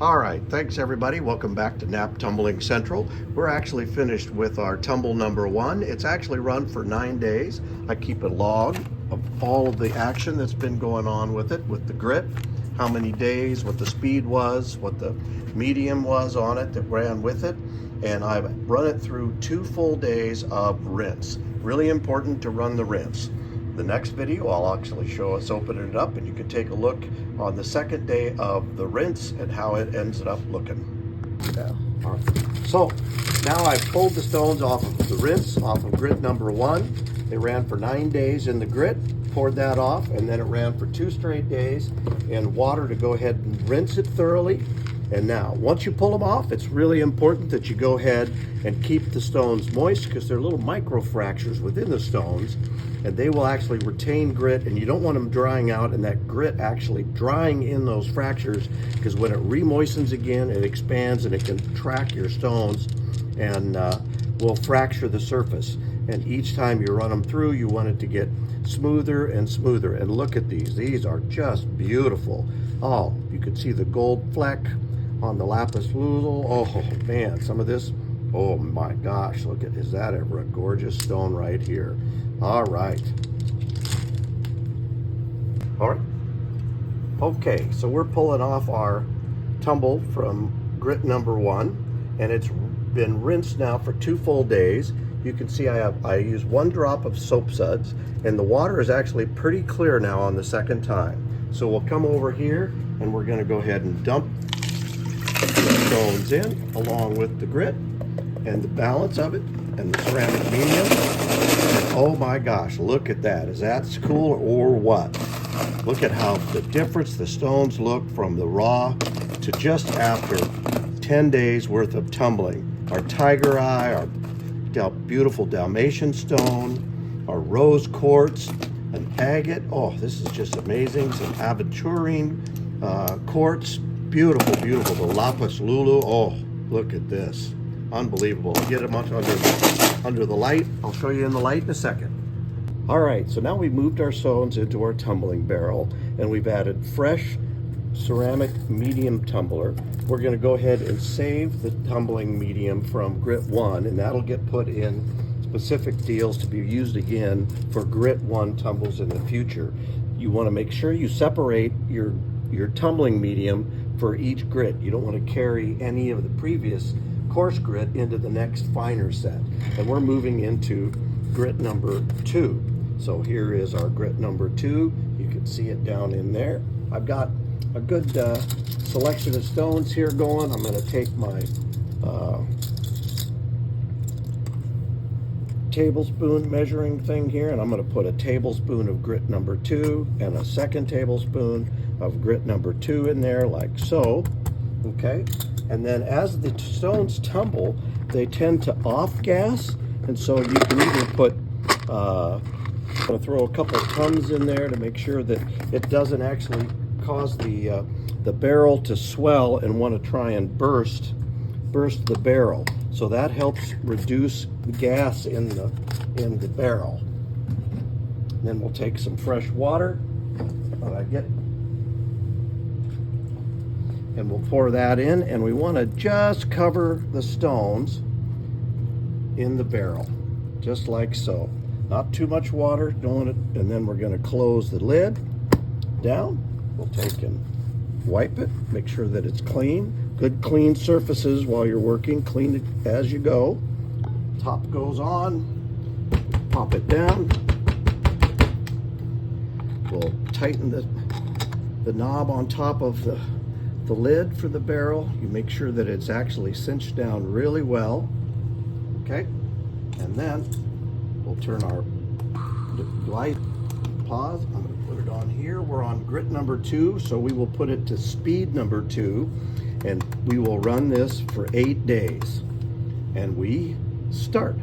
All right, thanks everybody. Welcome back to Knapp Tumbling Central. We're actually finished with our tumble number 1. It's actually run for 9 days. I keep a log of all of the action that's been going on with it, with the grit, how many days, what the speed was, what the medium was on it that ran with it, and I've run it through 2 full days of rinse. Really important to run the rinse. The next video, I'll actually show us opening it up, and you can take a look on the second day of the rinse and how it ends up looking. Yeah. All right. So now I've pulled the stones off of the rinse, off of grit number 1. It ran for 9 days in the grit, poured that off, and then it ran for 2 straight days in water to go ahead and rinse it thoroughly. And now, once you pull them off, it's really important that you go ahead and keep the stones moist, because they're little micro fractures within the stones, and they will actually retain grit, and you don't want them drying out and that grit actually drying in those fractures, because when it re-moistens again, it expands and it can track your stones and will fracture the surface. And each time you run them through, you want it to get smoother and smoother. And look at these. These are just beautiful. Oh, you can see the gold fleck on the lapis lazuli. Oh man, some of this, oh my gosh, look at, is that ever a gorgeous stone right here. All right. Okay, so we're pulling off our tumble from grit number 1, and it's been rinsed now for 2 full days. You can see I use 1 drop of soap suds, and the water is actually pretty clear now on the second time. So we'll come over here and we're going to go ahead and dump the stones in along with the grit and the balance of it and the ceramic medium. And oh my gosh, look at that. Is that cool or what? Look at how the difference the stones look from the raw to just after 10 days worth of tumbling. Our tiger eye, our beautiful Dalmatian stone, our rose quartz, an agate. Oh, this is just amazing. Some aventurine quartz. Beautiful, beautiful. The lapis lazuli. Oh, look at this. Unbelievable. Get them under the light. I'll show you in the light in a second. All right, so now we've moved our stones into our tumbling barrel, and we've added fresh ceramic medium tumbler. We're going to go ahead and save the tumbling medium from grit 1, and that'll get put in specific deals to be used again for grit 1 tumbles in the future. You want to make sure you separate your tumbling medium for each grit. You don't want to carry any of the previous coarse grit into the next finer set. And we're moving into grit number 2. So here is our grit number 2. You can see it down in there. I've got a good selection of stones here going. I'm going to take my tablespoon measuring thing here, and I'm going to put a tablespoon of grit number 2 and a second tablespoon of grit number 2 in there, like so. Okay, and then as the stones tumble, they tend to off gas, and so you can either put I'm going to throw a couple of tons in there to make sure that it doesn't actually cause the barrel to swell and want to try and burst the barrel. So that helps reduce the gas in the barrel. And then we'll take some fresh water and we'll pour that in, and we want to just cover the stones in the barrel, just like so. Not too much water, don't want it, and then we're going to close the lid down. We'll take and wipe it, make sure that it's clean. Good clean surfaces while you're working, clean it as you go. Top goes on, pop it down. We'll tighten the knob on top of the lid for the barrel. You make sure that it's actually cinched down really well. Okay, and then we'll turn our light, pause. I'm going to put it on here. We're on grit number 2, so we will put it to speed number 2, and we will run this for 8 days. And we start.